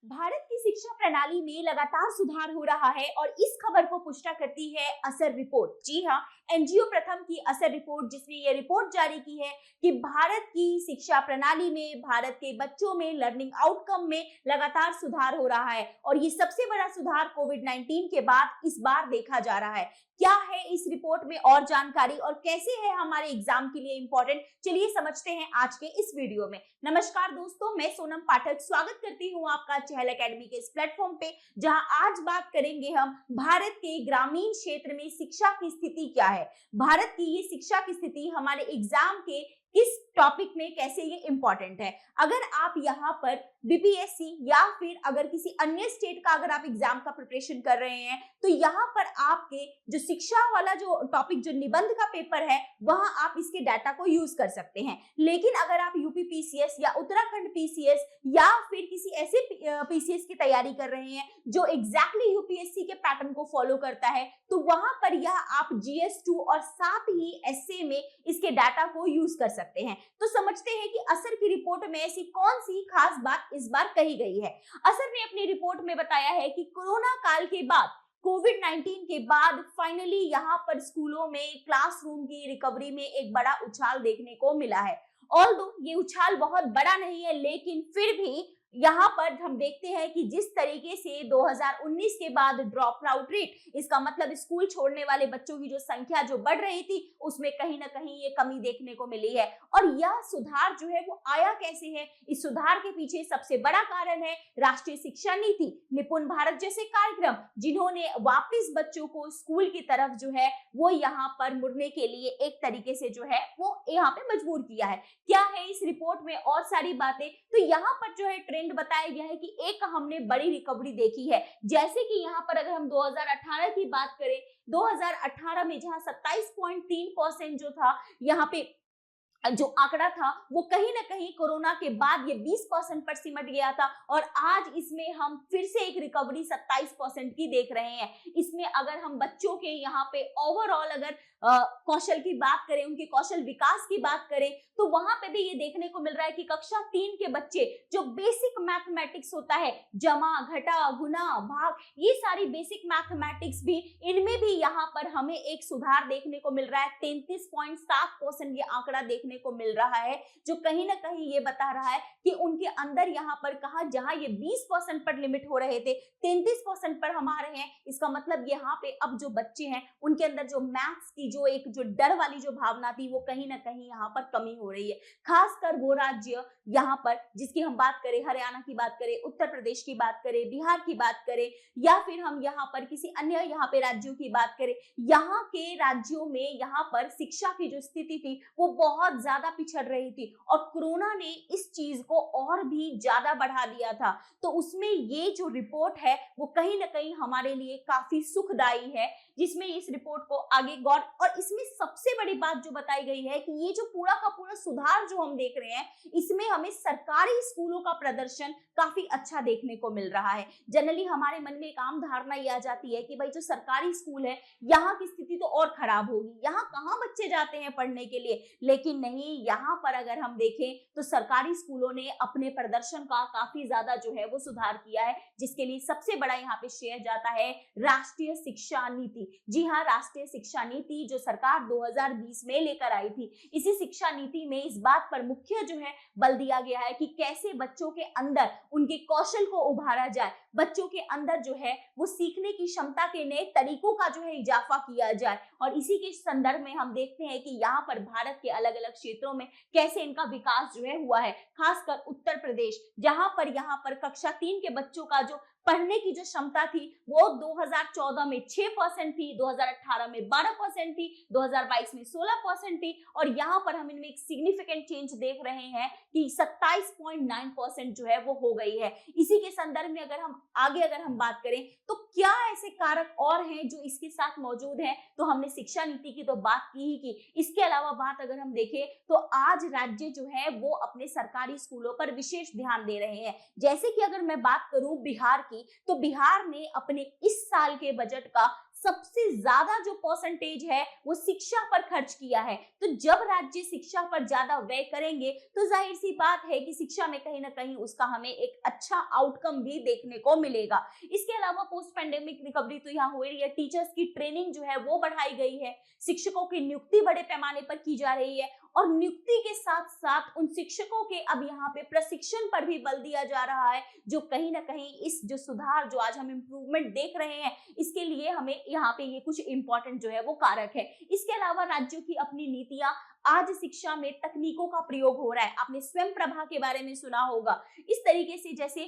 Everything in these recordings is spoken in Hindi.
भारत की शिक्षा प्रणाली में लगातार सुधार हो रहा है और इस खबर को पुष्टि करती है असर रिपोर्ट। जी हाँ, एनजीओ प्रथम की असर रिपोर्ट, जिसने ये रिपोर्ट जारी की है कि भारत की शिक्षा प्रणाली में, भारत के बच्चों में लर्निंग आउटकम में लगातार सुधार हो रहा है और ये सबसे बड़ा सुधार कोविड-19 के बाद इस बार देखा जा रहा है। क्या है इस रिपोर्ट में और जानकारी और कैसे है हमारे एग्जाम के लिए इंपॉर्टेंट, चलिए समझते हैं आज के इस वीडियो में। नमस्कार दोस्तों, मैं सोनम पाठक स्वागत करती हूँ आपका चहल एकेडमी के इस प्लेटफॉर्म पे, जहां आज बात करेंगे हम भारत के ग्रामीण क्षेत्र में शिक्षा की स्थिति क्या है। भारत की ये शिक्षा की स्थिति हमारे एग्जाम के किस टॉपिक में कैसे ये इंपॉर्टेंट है। अगर आप यहाँ पर बीपीएससी या फिर अगर किसी अन्य स्टेट का अगर आप एग्जाम का प्रिपरेशन कर रहे हैं तो यहाँ पर आपके जो शिक्षा वाला जो टॉपिक, जो निबंध का पेपर है, वहां आप इसके डाटा को यूज कर सकते हैं। लेकिन अगर आप यूपी पीसीएस या उत्तराखंड पीसीएस या फिर किसी ऐसे पीसीएस की तैयारी कर रहे हैं जो एग्जैक्टली यूपीएससी के पैटर्न को फॉलो करता है, तो वहां पर यह आप जीएस2 और साथ ही एसए में इसके डाटा को यूज कर सकते हैं। तो समझते हैं कि असर की रिपोर्ट में ऐसी कौन सी खास बात इस बार कही गई है। असर ने अपनी रिपोर्ट में बताया है कि कोरोना काल के बाद, कोविड-19 के बाद फाइनली यहाँ पर स्कूलों में क्लासरूम की रिकवरी में एक बड़ा उछाल देखने को मिला है। ऑल्दो ये उछाल बहुत बड़ा नहीं है, लेकिन फिर भी यहाँ पर हम देखते हैं कि जिस तरीके से 2019 के बाद ड्रॉप आउट रेट, इसका मतलब स्कूल छोड़ने वाले बच्चों की जो संख्या जो बढ़ रही थी, उसमें कहीं ना कहीं ये कमी देखने को मिली है। और यह सुधार जो है वो आया कैसे है? इस सुधार के पीछे सबसे बड़ा कारण है राष्ट्रीय शिक्षा नीति, निपुण भारत जैसे कार्यक्रम, जिन्होंने वापस बच्चों को स्कूल की तरफ जो है वो यहाँ पर मुड़ने के लिए एक तरीके से जो है वो यहाँ पे मजबूर किया है। क्या है इस रिपोर्ट में और सारी बातें, तो यहाँ पर जो है ट्रेंड बताया गया है कि एक हमने बड़ी रिकवरी देखी है। जैसे कि यहाँ पर अगर हम 2018 की बात करें, 2018 में जहां 27.3% जो था यहाँ पे जो आंकड़ा था, वो कहीं ना कहीं कोरोना के बाद ये 20% पर सिमट गया था और आज इसमें हम फिर से एक रिकवरी 27% की देख रहे हैं। इसमें अगर हम बच्चों के यहाँ पे ओवरऑल अगर कौशल की बात करें, उनके कौशल विकास की बात करें, तो वहां पे भी ये देखने को मिल रहा है कि कक्षा 3 के बच्चे जो बेसिक मैथमेटिक्स होता है, जमा घटा गुना भाग, ये सारी बेसिक मैथमेटिक्स भी, इनमें भी यहाँ पर हमें एक सुधार देखने को मिल रहा है। 33.7% ये आंकड़ा देखने को मिल रहा है, जो कहीं ना कहीं ये बता रहा है कि उनके अंदर यहाँ पर कहा, जहां ये 20% पर लिमिट हो रहे थे, 33% पर हम आ रहे हैं। इसका मतलब यहाँ पे अब जो बच्चे हैं उनके अंदर जो मैथ्स की जो डर वाली जो भावना थी, वो कहीं ना कहीं यहाँ पर कमी हो रही है। खासकर वो राज्य यहाँ पर जिसकी हम बात करें, हरियाणा की बात करें, उत्तर प्रदेश की बात करें, बिहार की बात करें, या फिर हम यहाँ पर किसी अन्य यहाँ पे राज्यों की बात करें, यहाँ के राज्यों में यहाँ पर शिक्षा की जो स्थिति थी वो बहुत ज्यादा पिछड़ रही थी और कोरोना ने इस चीज को और भी ज्यादा बढ़ा दिया था। तो उसमें ये जो रिपोर्ट है वो कहीं ना कहीं हमारे लिए काफी सुखदायी है, जिसमें इस रिपोर्ट को आगे गौर, और इसमें सबसे बड़ी बात जो बताई गई है कि ये जो पूरा का पूरा सुधार जो हम देख रहे हैं, इसमें हमें सरकारी स्कूलों का प्रदर्शन काफी अच्छा देखने को मिल रहा है। जनरली हमारे मन में एक आम धारणा ये आ जाती है कि भाई जो सरकारी स्कूल है यहाँ की स्थिति तो और खराब होगी, यहाँ कहाँ बच्चे जाते हैं पढ़ने के लिए। लेकिन नहीं, यहाँ पर अगर हम देखें तो सरकारी स्कूलों ने अपने प्रदर्शन का काफी ज्यादा जो है वो सुधार किया है, जिसके लिए सबसे बड़ा यहाँ पे श्रेय जाता है राष्ट्रीय शिक्षा नीति। जी हाँ, राष्ट्रीय शिक्षा नीति जो सरकार 2020 में लेकर आई थी, इसी शिक्षा नीति में इस बात पर मुख्य जो है बल दिया गया है कि कैसे बच्चों के अंदर उनके कौशल को उभारा जाए, बच्चों के अंदर जो है वो सीखने की क्षमता के नए तरीकों का जो है इजाफा किया जाए। और इसी के संदर्भ में हम देखते हैं कि यहाँ पर भारत के अलग अलग क्षेत्रों में कैसे इनका विकास जो है हुआ है। खासकर उत्तर प्रदेश, जहां पर यहाँ पर कक्षा 3 के बच्चों का जो पढ़ने की जो क्षमता थी वो 2014 में 6% थी, 2018 में 12% थी, 2022 में 16% थी, और यहाँ पर हम इनमें एक सिग्निफिकेंट चेंज देख रहे हैं कि 27.9% जो है वो हो गई है। इसी के संदर्भ में अगर हम आगे बात करें तो क्या ऐसे कारक और हैं जो इसके साथ मौजूद हैं, तो हमने शिक्षा नीति की तो बात की ही की। इसके अलावा बात अगर हम देखें तो आज राज्य जो है वो अपने सरकारी स्कूलों पर विशेष ध्यान दे रहे हैं। जैसे कि अगर मैं बात करूं बिहार की, तो बिहार ने अपने इस साल के बजट का सबसे ज्यादा जो परसेंटेज है वो शिक्षा पर खर्च किया है। तो जब राज्य शिक्षा पर ज्यादा व्यय करेंगे तो जाहिर सी बात है कि शिक्षा में कहीं ना कहीं उसका हमें एक अच्छा आउटकम भी देखने को मिलेगा। इसके अलावा पोस्ट पेंडेमिक रिकवरी तो यहाँ हो रही है, टीचर्स की ट्रेनिंग जो है वो बढ़ाई गई है, शिक्षकों की नियुक्ति बड़े पैमाने पर की जा रही है और नियुक्ति के साथ साथ उन शिक्षकों के अब यहाँ पे प्रशिक्षण पर भी बल दिया जा रहा है, जो कहीं ना कहीं इस जो सुधार जो आज हम इम्प्रूवमेंट देख रहे हैं इसके लिए हमें यहाँ पे ये कुछ इंपॉर्टेंट जो है वो कारक है। इसके अलावा राज्यों की अपनी नीतियां, आज शिक्षा में तकनीकों का प्रयोग हो रहा है, आपने स्वयं प्रभा के बारे में सुना होगा। इस तरीके से जैसे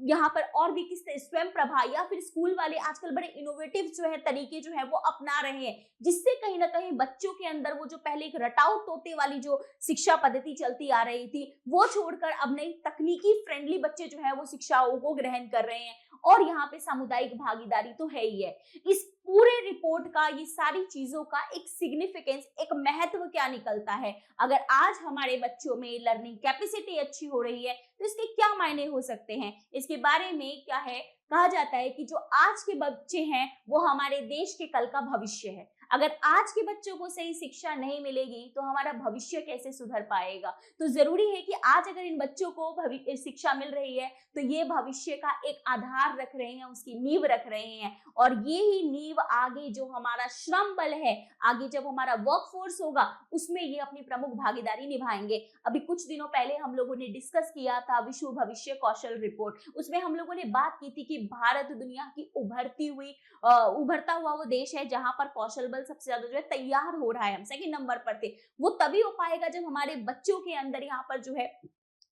यहाँ पर और भी किस स्वयं प्रभा या फिर स्कूल वाले आजकल बड़े इनोवेटिव जो है तरीके जो है वो अपना रहे हैं, जिससे कहीं ना कहीं बच्चों के अंदर वो जो पहले एक रटाऊ तोते वाली जो शिक्षा पद्धति चलती आ रही थी वो छोड़कर अब नई तकनीकी फ्रेंडली बच्चे जो है वो शिक्षाओं को ग्रहण कर रहे हैं। और यहाँ पे सामुदायिक भागीदारी तो है ही है। इस पूरे रिपोर्ट का, ये सारी चीजों का एक सिग्निफिकेंस, एक महत्व क्या निकलता है, अगर आज हमारे बच्चों में लर्निंग कैपेसिटी अच्छी हो रही है तो इसके क्या मायने हो सकते हैं, इसके बारे में क्या है, कहा जाता है कि जो आज के बच्चे हैं वो हमारे देश के कल का भविष्य है। अगर आज के बच्चों को सही शिक्षा नहीं मिलेगी तो हमारा भविष्य कैसे सुधर पाएगा। तो जरूरी है कि आज अगर इन बच्चों को शिक्षा मिल रही है तो ये भविष्य का एक आधार रख रहे हैं, उसकी नींव रख रहे हैं और ये ही नींव आगे जो हमारा श्रम बल है, आगे जब हमारा वर्कफोर्स होगा उसमें ये अपनी प्रमुख भागीदारी निभाएंगे। अभी कुछ दिनों पहले हम लोगों ने डिस्कस किया था विश्व भविष्य कौशल रिपोर्ट, उसमें हम लोगों ने बात की थी कि भारत दुनिया की उभरता हुआ वो देश है जहां पर कौशल बल सबसे ज्यादा जो है तैयार हो रहा है, हम सेकंड नंबर पर थे। वो तभी हो पाएगा जब हमारे बच्चों के अंदर यहाँ पर जो है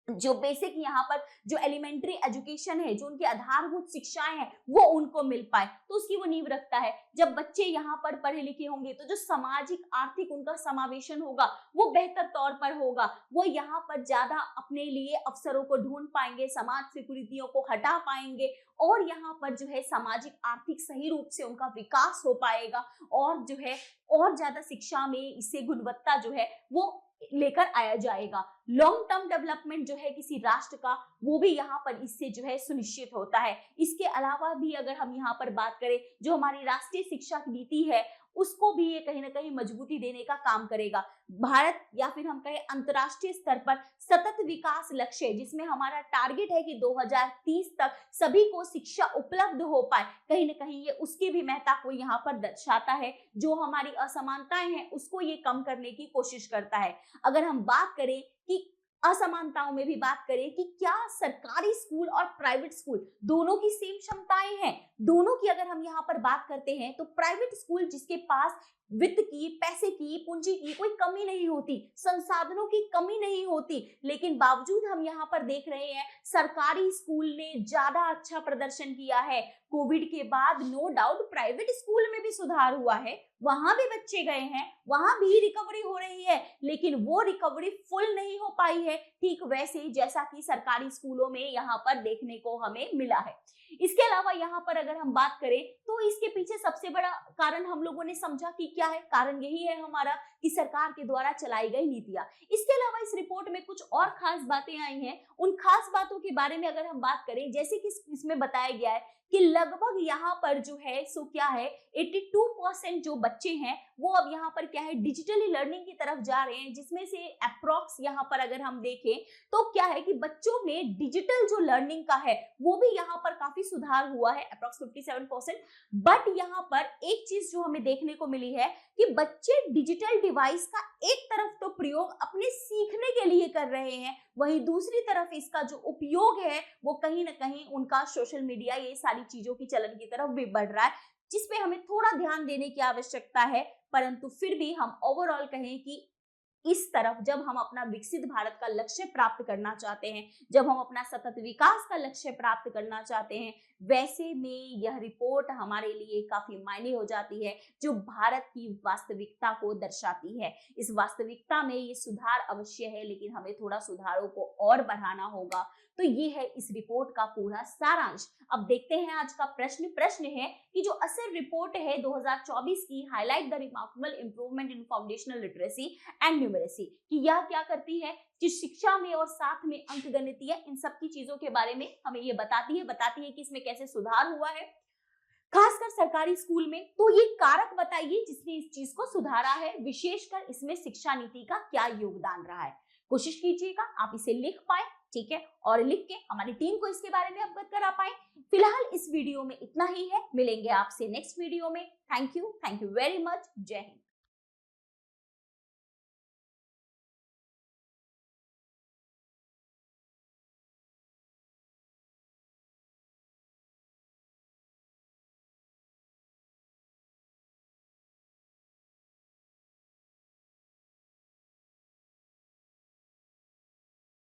जो बेसिक यहाँ पर जो एलिमेंट्री एजुकेशन है, जो उनकी आधारभूत शिक्षाएं हैं वो उनको मिल पाए, तो उसकी वो नींव रखता है। जब बच्चे यहाँ पर पढ़े लिखे होंगे तो जो सामाजिक आर्थिक उनका समावेशन होगा वो बेहतर तौर पर होगा, वो यहाँ पर ज्यादा अपने लिए अवसरों को ढूंढ पाएंगे, समाज से कुरीतियों को हटा पाएंगे और यहाँ पर जो है सामाजिक आर्थिक सही रूप से उनका विकास हो पाएगा और जो है और ज्यादा शिक्षा में इससे गुणवत्ता जो है वो लेकर आया जाएगा। लॉन्ग टर्म डेवलपमेंट जो है किसी राष्ट्र का वो भी यहाँ पर इससे जो है सुनिश्चित होता है। इसके अलावा भी अगर हम यहाँ पर बात करें, जो हमारी राष्ट्रीय शिक्षा नीति है उसको भी ये कहीं ना कहीं मजबूती देने का काम करेगा। भारत या फिर हम कहें अंतर्राष्ट्रीय स्तर पर सतत विकास लक्ष्य, जिसमें हमारा टारगेट है कि 2030 तक सभी को शिक्षा उपलब्ध हो पाए, कहीं ना कहीं ये उसकी भी महत्ता को यहाँ पर दर्शाता है। जो हमारी असमानताएं हैं उसको ये कम करने की कोशिश करता है। अगर हम बात करें कि असमानताओं में भी बात करें कि क्या सरकारी स्कूल और प्राइवेट स्कूल दोनों की सेम क्षमताएं हैं, दोनों की अगर हम यहाँ पर बात करते हैं तो प्राइवेट स्कूल जिसके पास वित्त की, पैसे की, पूंजी की कोई कमी नहीं होती, संसाधनों की कमी नहीं होती, लेकिन बावजूद हम यहाँ पर देख रहे हैं सरकारी स्कूल ने ज्यादा अच्छा प्रदर्शन किया है। कोविड के बाद नो डाउट प्राइवेट स्कूल में भी सुधार हुआ है, वहां भी बच्चे गए हैं, वहां भी रिकवरी हो रही है, लेकिन वो रिकवरी फुल नहीं हो पाई है, ठीक वैसे जैसा कि सरकारी स्कूलों में यहाँ पर देखने को हमें मिला है। इसके अलावा यहाँ पर अगर हम बात करें तो इसके पीछे सबसे बड़ा कारण हम लोगों ने समझा कि क्या है, कारण यही है हमारा कि सरकार के द्वारा चलाई गई नीतियां। इसके अलावा इस रिपोर्ट में कुछ और खास बातें आई हैं, उन खास बातों के बारे में अगर हम बात करें, जैसे कि इसमें बताया गया है कि लगभग यहाँ पर जो है सो क्या है 82% जो बच्चे हैं वो अब यहाँ पर क्या है डिजिटली लर्निंग की तरफ जा रहे हैं, जिसमें से अप्रॉक्स यहाँ पर अगर हम देखें तो क्या है कि बच्चों में डिजिटल जो लर्निंग का है वो भी यहाँ पर काफी सुधार हुआ है, अप्रॉक्स 57%। बट यहाँ पर एक चीज जो हमें देखने को मिली है कि बच्चे डिजिटल डिवाइस का एक तरफ तो प्रयोग अपने सीखने के लिए कर रहे हैं, वहीं दूसरी तरफ इसका जो उपयोग है वो कहीं ना कहीं उनका सोशल मीडिया, ये सारी चीजों की चलन की तरफ भी बढ़ रहा है, जिसपे हमें थोड़ा ध्यान देने की आवश्यकता है। परंतु फिर भी हम ओवरऑल कहें कि इस तरफ जब हम अपना विकसित भारत का लक्ष्य प्राप्त करना चाहते हैं, जब हम अपना सतत विकास का लक्ष्य प्राप्त करना चाहते हैं, वैसे में यह रिपोर्ट हमारे लिए काफी मायने हो जाती है, जो भारत की वास्तविकता को दर्शाती है। इस वास्तविकता में ये सुधार अवश्य है, लेकिन हमें थोड़ा सुधारों को और बढ़ाना होगा। तो ये है इस रिपोर्ट का पूरा सारांश। अब देखते हैं आज का प्रश्न है कि जो असर रिपोर्ट है 2024 की, highlight the remarkable improvement in foundational literacy and numeracy, कि यह क्या करती है कि शिक्षा में और साथ में अंकगणितीय इन सब की चीजों के बारे में हमें ये बताती है कि इसमें कैसे सुधार हुआ है। खासकर सरकारी स्कूल में। तो ये कारक बताइए जिसने इस चीज को सुधारा है, विशेषकर इसमें शिक्षा नीति का क्या योगदान रहा है। कोशिश कीजिएगा आप इसे लिख पाए, ठीक है, और लिख के हमारी टीम को इसके बारे में अवगत करा पाए। फिलहाल इस वीडियो में इतना ही है, मिलेंगे आपसे नेक्स्ट वीडियो में। Thank you very much. जय हिंद।